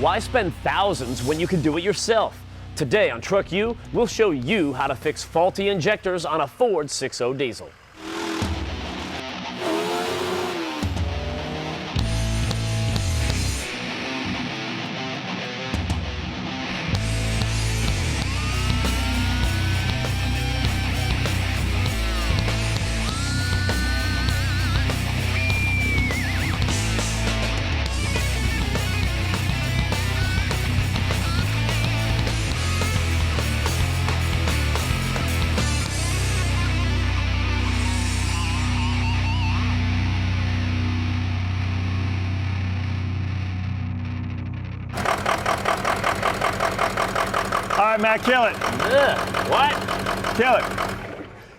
Why spend thousands when you can do it yourself? Today on TruckU, we'll show you how to fix faulty injectors on a Ford 6.0 diesel. All right, Matt, kill it. What? Kill it.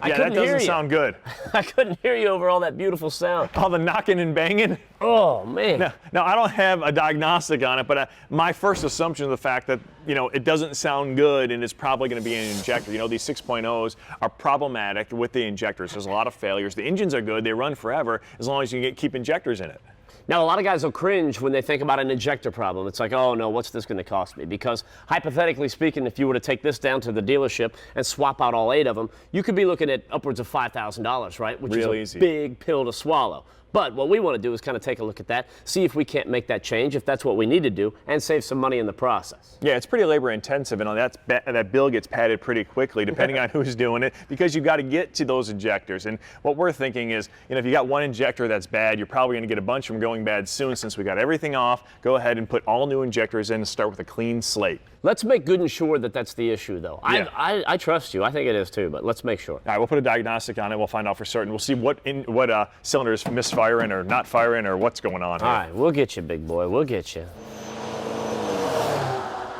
Yeah, that doesn't sound good. I couldn't hear you over all that beautiful sound. All the knocking and banging. Oh, man. Now I don't have a diagnostic on it, but my first assumption is the fact that, it doesn't sound good and it's probably going to be an injector. These 6.0s are problematic with the injectors. There's a lot of failures. The engines are good. They run forever as long as you can keep injectors in it. Now, a lot of guys will cringe when they think about an injector problem. It's like, oh no, what's this going to cost me? Because hypothetically speaking, if you were to take this down to the dealership and swap out all 8 of them, you could be looking at upwards of $5,000, right? Which is a big pill to swallow. But what we want to do is kind of take a look at that, see if we can't make that change, if that's what we need to do, and save some money in the process. Yeah, it's pretty labor intensive, and that bill gets padded pretty quickly depending on who's doing it, because you've got to get to those injectors. And what we're thinking is, if you got one injector that's bad, you're probably going to get a bunch of them going bad soon. Since we got everything off, go ahead and put all new injectors in and start with a clean slate. Let's make good and sure that that's the issue, though. Yeah. I trust you. I think it is too, but let's make sure. All right, we'll put a diagnostic on it. We'll find out for certain. We'll see what cylinders misfiring or not firing or what's going on here. All right, we'll get you, big boy. We'll get you.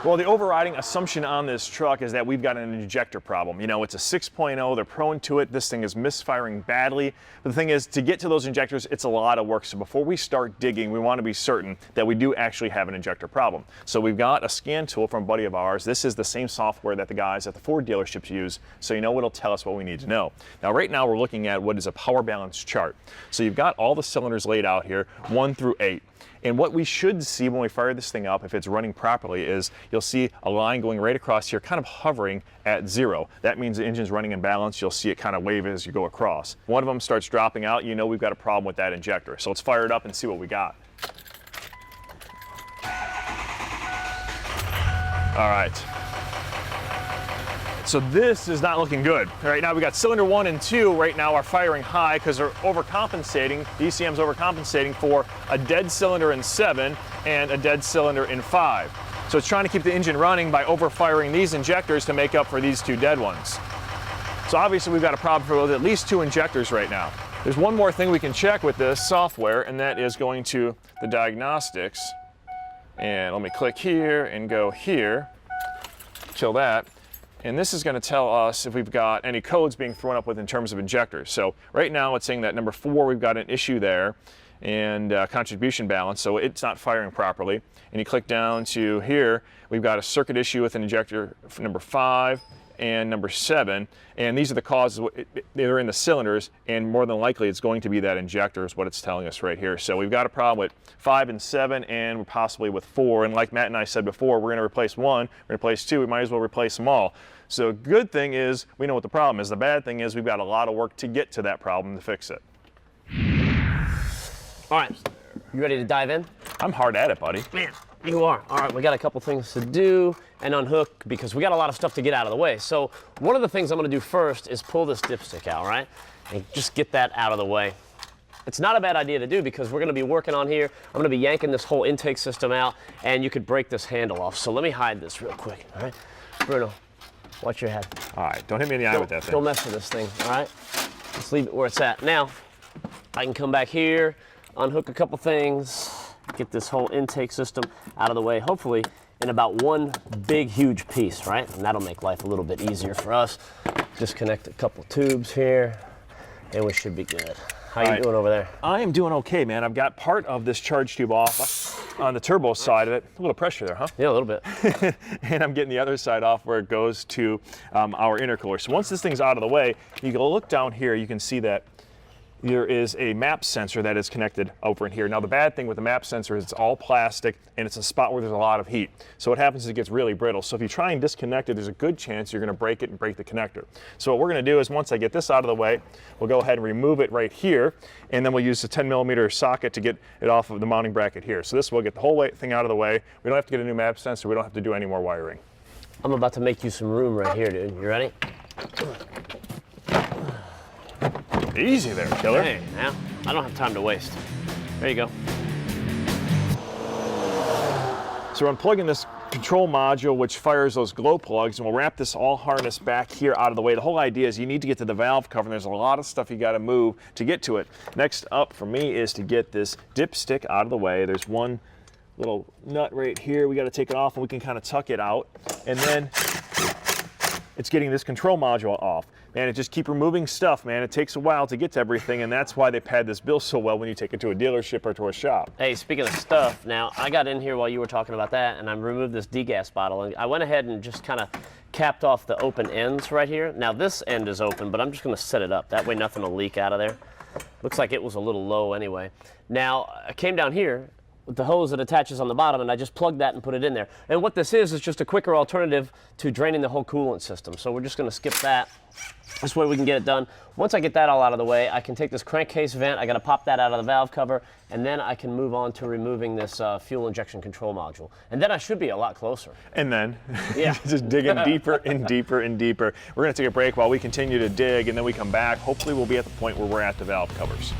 Well, the overriding assumption on this truck is that we've got an injector problem. It's a 6.0, they're prone to it, this thing is misfiring badly. But the thing is, to get to those injectors, it's a lot of work. So before we start digging, we want to be certain that we do actually have an injector problem. So we've got a scan tool from a buddy of ours. This is the same software that the guys at the Ford dealerships use, so it'll tell us what we need to know. Now, right now, we're looking at what is a power balance chart. So you've got all the cylinders laid out here, 1 through 8. And what we should see when we fire this thing up, if it's running properly, is you'll see a line going right across here, kind of hovering at 0. That means the engine's running in balance. You'll see it kind of wave as you go across. One of them starts dropping out, we've got a problem with that injector. So let's fire it up and see what we got. All right. So this is not looking good. Right now we got cylinder 1 and 2 right now are firing high because they're overcompensating, the ECM's overcompensating for a dead cylinder in 7 and a dead cylinder in 5. So it's trying to keep the engine running by overfiring these injectors to make up for these 2 dead ones. So obviously we've got a problem with at least 2 injectors right now. There's one more thing we can check with this software, and that is going to the diagnostics. And let me click here and go here, kill that. And this is going to tell us if we've got any codes being thrown up with in terms of injectors. So right now it's saying that number 4, we've got an issue there, and contribution balance, so it's not firing properly. And you click down to here, we've got a circuit issue with an injector for number 5 and number 7. And these are the causes. They're in the cylinders, and more than likely it's going to be that injector is what it's telling us right here. So we've got a problem with 5 and 7, and possibly with 4. And like Matt and I said before, we're going to replace 1, we're going to replace 2, we might as well replace them all. So good thing is we know what the problem is. The bad thing is we've got a lot of work to get to that problem to fix it. All right, you ready to dive in? I'm hard at it, buddy. Man, you are. All right, we got a couple things to do and unhook because we got a lot of stuff to get out of the way. So one of the things I'm going to do first is pull this dipstick out, right? And just get that out of the way. It's not a bad idea to do because we're going to be working on here. I'm going to be yanking this whole intake system out, and you could break this handle off. So let me hide this real quick, all right? Bruno, watch your head. All right, don't hit me in the eye with that thing. Don't mess with this thing, all right? Just leave it where it's at. Now, I can come back here, unhook a couple things, get this whole intake system out of the way, hopefully in about one big, huge piece, right? And that'll make life a little bit easier for us. Disconnect a couple tubes here, and we should be good. How you doing over there? I am doing okay, man. I've got part of this charge tube off on the turbo side of it. A little pressure there, huh? Yeah, a little bit. And I'm getting the other side off where it goes to our intercooler. So once this thing's out of the way, you can look down here, you can see that there is a map sensor that is connected over in here. Now the bad thing with the map sensor is it's all plastic and it's a spot where there's a lot of heat. So what happens is it gets really brittle. So if you try and disconnect it, there's a good chance you're gonna break it and break the connector. So what we're gonna do is once I get this out of the way, we'll go ahead and remove it right here, and then we'll use the 10mm socket to get it off of the mounting bracket here. So this will get the whole thing out of the way. We don't have to get a new map sensor. We don't have to do any more wiring. I'm about to make you some room right here, dude. You ready? Easy there, killer. Hey, now, I don't have time to waste. There you go. So we're unplugging this control module which fires those glow plugs, and we'll wrap this all harness back here out of the way. The whole idea is you need to get to the valve cover, and there's a lot of stuff you got to move to get to it. Next up for me is to get this dipstick out of the way. There's one little nut right here. We got to take it off and we can kind of tuck it out, and then it's getting this control module off. Man, it just keep removing stuff, man. It takes a while to get to everything, and that's why they pad this bill so well when you take it to a dealership or to a shop. Hey, speaking of stuff, now I got in here while you were talking about that, and I removed this degas bottle, and I went ahead and just kind of capped off the open ends right here. Now this end is open, but I'm just going to set it up. That way nothing will leak out of there. Looks like it was a little low anyway. Now I came down here with the hose that attaches on the bottom, and I just plugged that and put it in there. And what this is just a quicker alternative to draining the whole coolant system. So we're just going to skip that. This way we can get it done. Once I get that all out of the way, I can take this crankcase vent, I got to pop that out of the valve cover, and then I can move on to removing this fuel injection control module. And then I should be a lot closer. And then, yeah, just digging deeper and deeper and deeper. We're going to take a break while we continue to dig, and then we come back. Hopefully we'll be at the point where we're at the valve covers.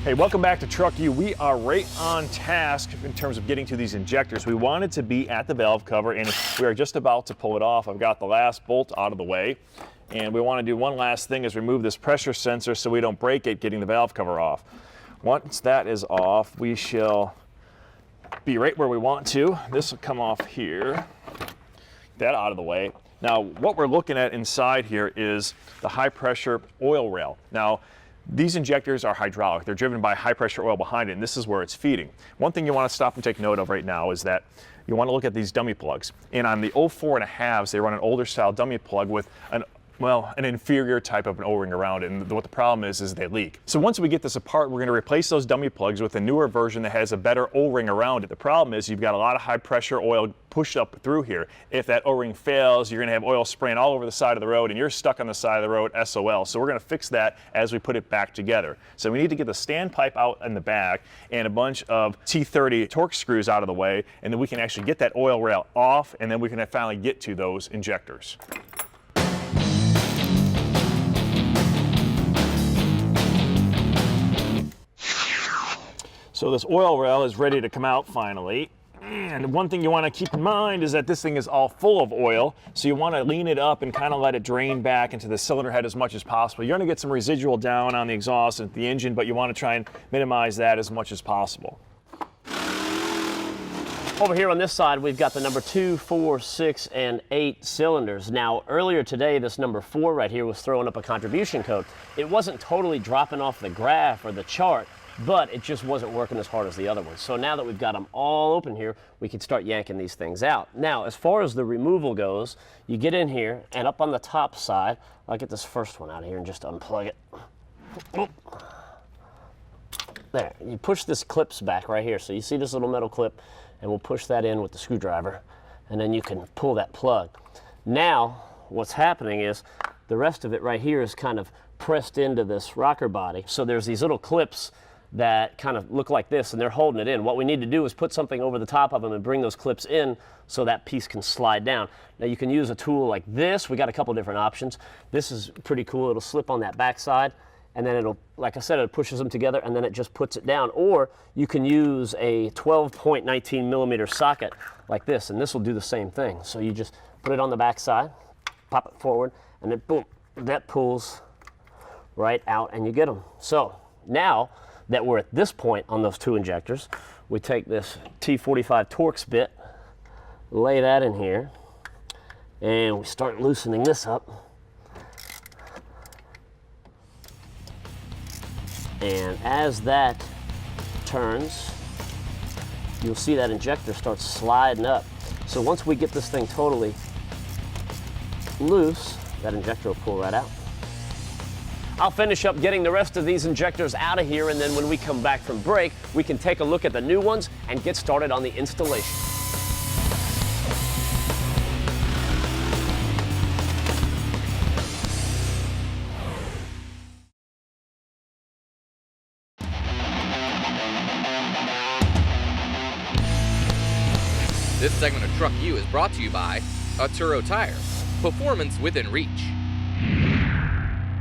Hey, welcome back to TruckU. We are right on task in terms of getting to these injectors. We wanted to be at the valve cover, and we are just about to pull it off. I've got the last bolt out of the way, and we want to do one last thing is remove this pressure sensor so we don't break it getting the valve cover off. Once that is off, we shall be right where we want to. This will come off here. Get that out of the way. Now, what we're looking at inside here is the high pressure oil rail. Now, these injectors are hydraulic. They're driven by high pressure oil behind it, and this is where it's feeding. One thing you want to stop and take note of right now is that you want to look at these dummy plugs. And on the 04.5s, they run an older style dummy plug with an inferior type of an O-ring around it, and what the problem is they leak. So once we get this apart, we're going to replace those dummy plugs with a newer version that has a better O-ring around it. The problem is you've got a lot of high pressure oil pushed up through here. If that O-ring fails, you're going to have oil spraying all over the side of the road, and you're stuck on the side of the road, SOL. So we're going to fix that as we put it back together. So we need to get the standpipe out in the back and a bunch of T30 torque screws out of the way, and then we can actually get that oil rail off, and then we can finally get to those injectors. So this oil rail is ready to come out finally. And one thing you want to keep in mind is that this thing is all full of oil, so you want to lean it up and kind of let it drain back into the cylinder head as much as possible. You're going to get some residual down on the exhaust and the engine, but you want to try and minimize that as much as possible. Over here on this side, we've got the number 2, 4, 6, and 8 cylinders. Now, earlier today, this number 4 right here was throwing up a contribution code. It wasn't totally dropping off the graph or the chart, but it just wasn't working as hard as the other ones. So now that we've got them all open here, we can start yanking these things out. Now, as far as the removal goes, you get in here, and up on the top side, I'll get this first one out of here and just unplug it. Oh. There, you push this clips back right here. So you see this little metal clip, and we'll push that in with the screwdriver, and then you can pull that plug. Now, what's happening is the rest of it right here is kind of pressed into this rocker body. So there's these little clips that kind of look like this, and they're holding it in. What we need to do is put something over the top of them and bring those clips in so that piece can slide down. Now you can use a tool like this. We got a couple different options. This is pretty cool. It'll slip on that back side, and then it'll, like I said, it pushes them together, and then it just puts it down. Or you can use a 12.19 millimeter socket like this, and this will do the same thing. So you just put it on the back side, pop it forward, and then boom, that pulls right out, and you get them. So now that we're at this point on those two injectors, we take this T45 Torx bit, lay that in here, and we start loosening this up. And as that turns, you'll see that injector starts sliding up. So once we get this thing totally loose, that injector will pull right out. I'll finish up getting the rest of these injectors out of here, and then when we come back from break, we can take a look at the new ones and get started on the installation. This segment of TruckU is brought to you by Arturo Tire, performance within reach.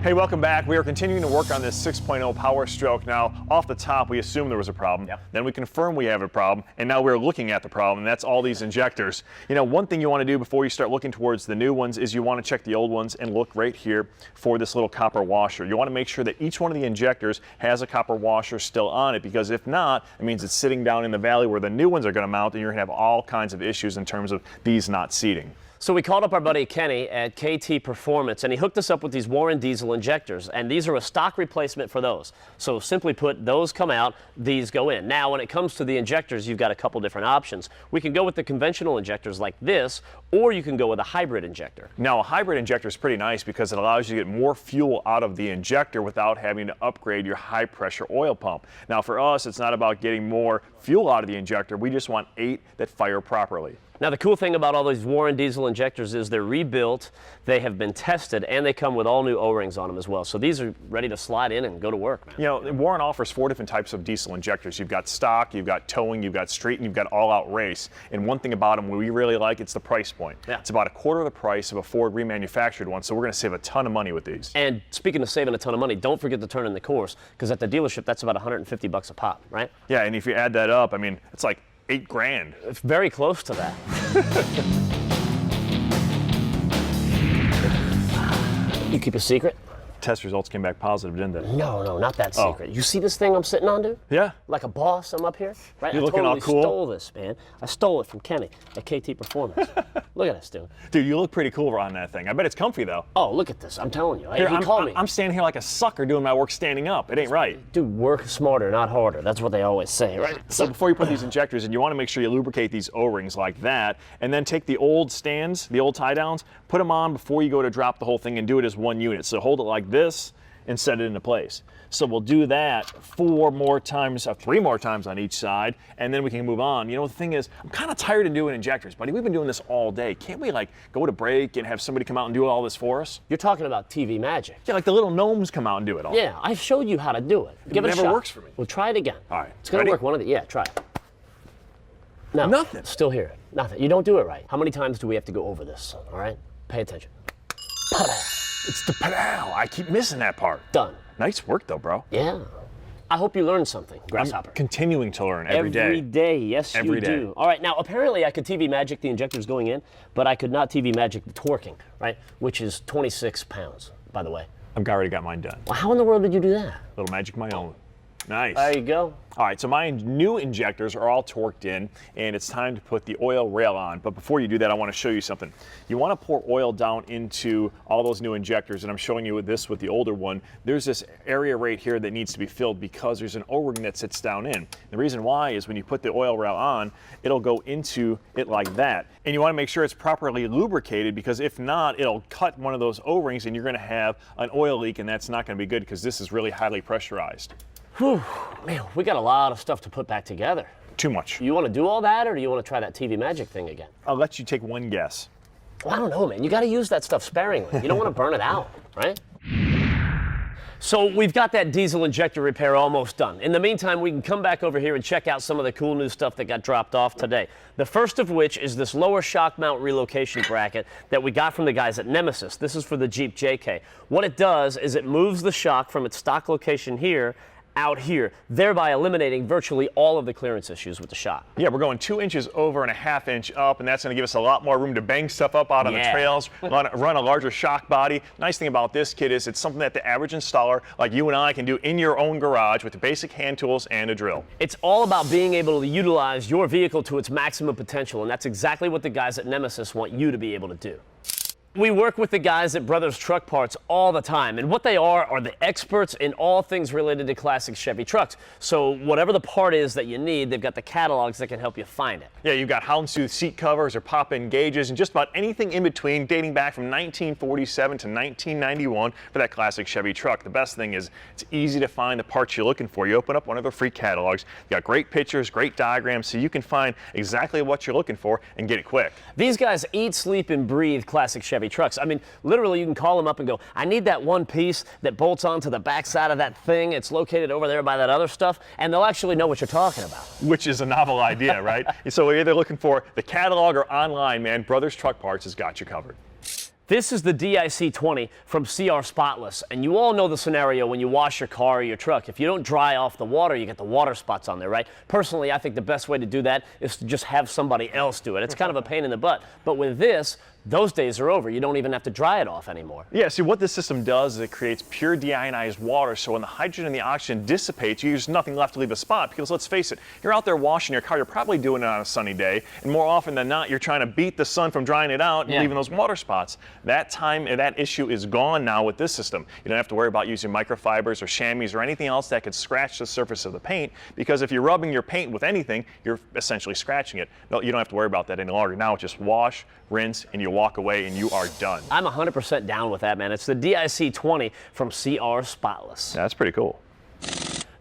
Hey, welcome back. We are continuing to work on this 6.0 Power Stroke. Now, off the top, we assumed there was a problem. Yep. Then we confirmed we have a problem, and now we're looking at the problem, and that's all these injectors. You know, one thing you want to do before you start looking towards the new ones is you want to check the old ones and look right here for this little copper washer. You want to make sure that each one of the injectors has a copper washer still on it, because if not, it means it's sitting down in the valley where the new ones are going to mount, and you're going to have all kinds of issues in terms of these not seating. So we called up our buddy Kenny at KT Performance, and he hooked us up with these Warren diesel injectors, and these are a stock replacement for those. So simply put, those come out, these go in. Now, when it comes to the injectors, you've got a couple different options. We can go with the conventional injectors like this, or you can go with a hybrid injector. Now, a hybrid injector is pretty nice because it allows you to get more fuel out of the injector without having to upgrade your high pressure oil pump. Now, for us, it's not about getting more fuel out of the injector. We just want 8 that fire properly. Now, the cool thing about all these Warren diesel injectors is they're rebuilt, they have been tested, and they come with all new O-rings on them as well. So these are ready to slide in and go to work, man. You know, Warren offers 4 different types of diesel injectors. You've got stock, you've got towing, you've got street, and you've got all-out race. And one thing about them we really like, it's the price point. Yeah. It's about a quarter of the price of a Ford remanufactured one, so we're going to save a ton of money with these. And speaking of saving a ton of money, don't forget to turn in the course, because at the dealership, that's about $150 a pop, right? Yeah, and if you add that up, I mean, it's like $8 grand. It's very close to that. You keep a secret? Test results came back positive, didn't they? No, not that secret. You see this thing I'm sitting on, dude? Yeah. Like a boss, I'm up here, right? You're I looking totally all cool. stole this, man. I stole it from Kenny at KT Performance. Look at this, dude. Dude, you look pretty cool on that thing. I bet it's comfy, though. Oh, look at this. I'm telling you. Here, He called me. I'm standing here like a sucker doing my work standing up. It ain't right. Dude, work smarter, not harder. That's what they always say, right? So before you put these injectors in, you want to make sure you lubricate these O-rings like that, and then take the old stands, the old tie downs, put them on before you go to drop the whole thing and do it as one unit. So hold it like this and set it into place. So we'll do that 3 more times on each side, and then we can move on. You know, the thing is, I'm kind of tired of doing injectors, buddy. We've been doing this all day. Can't we like go to break and have somebody come out and do all this for us? You're talking about TV magic. Yeah, like the little gnomes come out and do it all. Yeah, I showed you how to do it. Give it a shot. It never works for me. We'll try it again. All right. It's going to work one of the, yeah, try it. No. Nothing. Still hear it. Nothing. You don't do it right. How many times do we have to go over this? All right? Pay attention. It's the pedal. I keep missing that part. Done. Nice work though, bro. Yeah. I hope you learned something, Grasshopper. I'm continuing to learn every day. Every day, yes, Every you day. do. All right, now apparently I could TV magic the injectors going in, but I could not TV magic the torquing, right? Which is 26 pounds, by the way. I've already got mine done. Well, how in the world did you do that? Little magic of my own. Nice. There you go. All right, so my new injectors are all torqued in, and it's time to put the oil rail on. But before you do that, I want to show you something. You want to pour oil down into all those new injectors, and I'm showing you this with the older one. There's this area right here that needs to be filled because there's an O-ring that sits down in. The reason why is when you put the oil rail on, it'll go into it like that. And you want to make sure it's properly lubricated, because if not, it'll cut one of those O-rings and you're going to have an oil leak, and that's not going to be good because this is really highly pressurized. Whew, man, we got a lot of stuff to put back together. Too much. You want to do all that, or do you want to try that TV magic thing again? I'll let you take one guess. Well, I don't know, man. You got to use that stuff sparingly. You don't want to burn it out, right? So we've got that diesel injector repair almost done. In the meantime, we can come back over here and check out some of the cool new stuff that got dropped off today. The first of which is this lower shock mount relocation bracket that we got from the guys at Nemesis. This is for the Jeep JK. What it does is it moves the shock from its stock location here out here, thereby eliminating virtually all of the clearance issues with the shock. Yeah, we're going 2 inches over and a half inch up, and that's going to give us a lot more room to bang stuff up out on the trails, run a larger shock body. Nice thing about this kit is it's something that the average installer like you and I can do in your own garage with the basic hand tools and a drill. It's all about being able to utilize your vehicle to its maximum potential, and that's exactly what the guys at Nemesis want you to be able to do. We work with the guys at Brothers Truck Parts all the time, and what they are the experts in all things related to classic Chevy trucks. So whatever the part is that you need, they've got the catalogs that can help you find it. Yeah, you've got houndstooth seat covers or pop-in gauges and just about anything in between dating back from 1947 to 1991 for that classic Chevy truck. The best thing is it's easy to find the parts you're looking for. You open up one of their free catalogs, you got great pictures, great diagrams, so you can find exactly what you're looking for and get it quick. These guys eat, sleep, and breathe classic Chevy trucks. I mean, literally, you can call them up and go, I need that one piece that bolts onto the backside of that thing. It's located over there by that other stuff, and they'll actually know what you're talking about. Which is a novel idea, right? So you're either looking for the catalog or online, man, Brothers Truck Parts has got you covered. This is the DIC-20 from CR Spotless, and you all know the scenario when you wash your car or your truck. If you don't dry off the water, you get the water spots on there, right? Personally, I think the best way to do that is to just have somebody else do it. It's kind of a pain in the butt, but with this, those days are over. You don't even have to dry it off anymore. Yeah, see what this system does is it creates pure deionized water, so when the hydrogen and the oxygen dissipates, there's nothing left to leave a spot, because let's face it, you're out there washing your car, you're probably doing it on a sunny day, and more often than not, you're trying to beat the sun from drying it out and leaving those water spots. That issue is gone now with this system. You don't have to worry about using microfibers or chamois or anything else that could scratch the surface of the paint, because if you're rubbing your paint with anything, you're essentially scratching it. No, you don't have to worry about that any longer. Now it's just wash, rinse, and you walk away and you are done. I'm 100% down with that, man. It's the DIC-20 from CR Spotless. Yeah, that's pretty cool.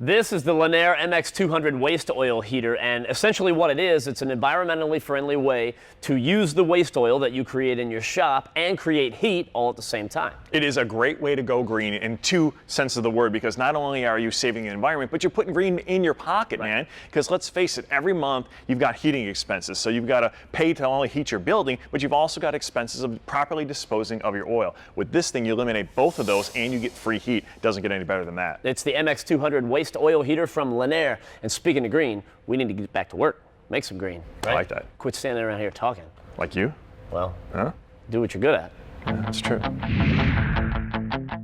This is the Lanier MX200 waste oil heater, and essentially what it is, it's an environmentally friendly way to use the waste oil that you create in your shop and create heat all at the same time. It is a great way to go green in two senses of the word, because not only are you saving the environment, but you're putting green in your pocket, man. Because let's face it, every month you've got heating expenses, so you've got to pay to only heat your building, but you've also got expenses of properly disposing of your oil. With this thing, you eliminate both of those and you get free heat. Doesn't get any better than that. It's the MX200 waste oil heater from Lanier. And speaking of green, we need to get back to work. Make some green. Right? I like that. Quit standing around here talking. Like you? Well, huh? Do what you're good at. Yeah, that's true.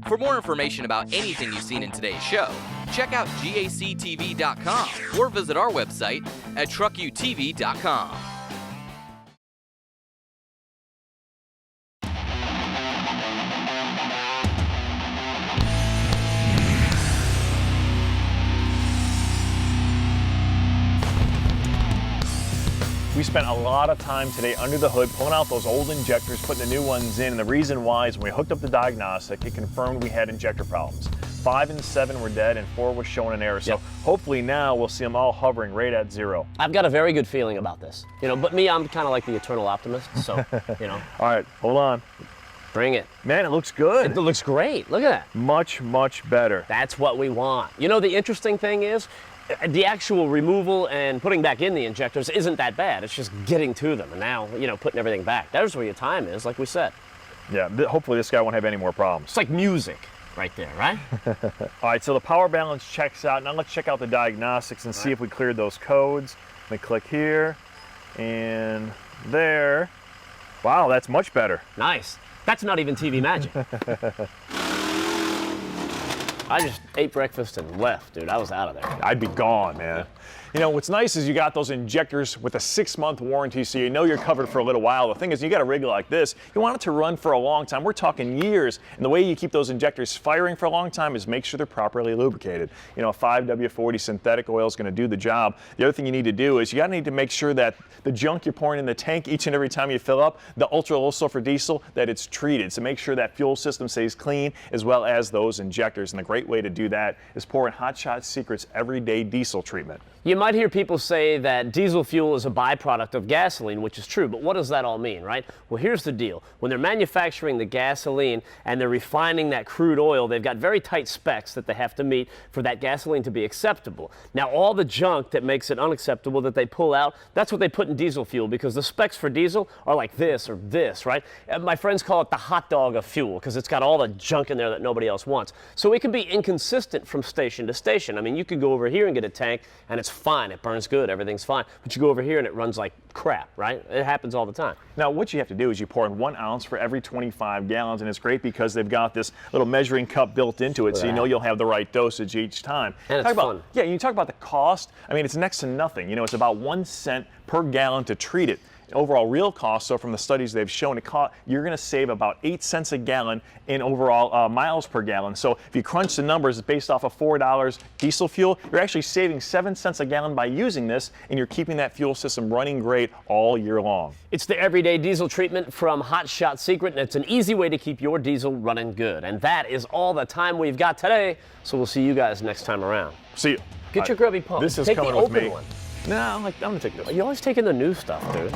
For more information about anything you've seen in today's show, check out gactv.com or visit our website at truckutv.com. We spent a lot of time today under the hood, pulling out those old injectors, putting the new ones in, and the reason why is when we hooked up the diagnostic, it confirmed we had injector problems. 5 and 7 were dead, and 4 was showing an error. So hopefully now we'll see them all hovering right at 0. I've got a very good feeling about this. You know, but me, I'm kind of like the eternal optimist, so, you know. All right, hold on. Bring it. Man, it looks good. It looks great. Look at that. Much, much better. That's what we want. You know, the interesting thing is, the actual removal and putting back in the injectors isn't that bad. It's just getting to them and now, you know, putting everything back. There's where your time is, like we said. Yeah, hopefully this guy won't have any more problems. It's like music right there, right? All right, so the power balance checks out. Now let's check out the diagnostics and see if we cleared those codes. Let me click here and there. Wow, that's much better. Nice. That's not even TV magic. I just ate breakfast and left, dude. I was out of there. I'd be gone, man. You know, what's nice is you got those injectors with a 6-month warranty, so you know you're covered for a little while. The thing is, you got a rig like this, you want it to run for a long time. We're talking years, and the way you keep those injectors firing for a long time is make sure they're properly lubricated. You know, a 5W40 synthetic oil is going to do the job. The other thing you need to do is you need to make sure that the junk you're pouring in the tank each and every time you fill up, the ultra low sulfur diesel, that it's treated. So make sure that fuel system stays clean, as well as those injectors. And the great way to do that is pour in Hot Shot Secret's everyday diesel treatment. You might hear people say that diesel fuel is a byproduct of gasoline, which is true, but what does that all mean, right? Well, here's the deal. When they're manufacturing the gasoline and they're refining that crude oil, they've got very tight specs that they have to meet for that gasoline to be acceptable. Now, all the junk that makes it unacceptable that they pull out, that's what they put in diesel fuel, because the specs for diesel are like this or this, right? And my friends call it the hot dog of fuel, because it's got all the junk in there that nobody else wants. So it can be inconsistent from station to station. I mean, you could go over here and get a tank, and it's fine, it burns good, everything's fine. But you go over here and it runs like crap, right? It happens all the time. Now, what you have to do is you pour in 1 ounce for every 25 gallons, and it's great because they've got this little measuring cup built into it, so you know you'll have the right dosage each time. And it's fun. Yeah, you talk about the cost. I mean, it's next to nothing. You know, it's about 1 cent per gallon to treat it. overall real cost, so from the studies they've shown, you're going to save about 8 cents a gallon in overall miles per gallon. So if you crunch the numbers based off of $4 diesel fuel, you're actually saving 7 cents a gallon by using this, and you're keeping that fuel system running great all year long. It's the everyday diesel treatment from Hot Shot Secret, and it's an easy way to keep your diesel running good. And that is all the time we've got today, so we'll see you guys next time around. See you. Get your grubby pump. This is Take coming the with open me. one. No, I'm going to take this. You're always taking the new stuff, dude.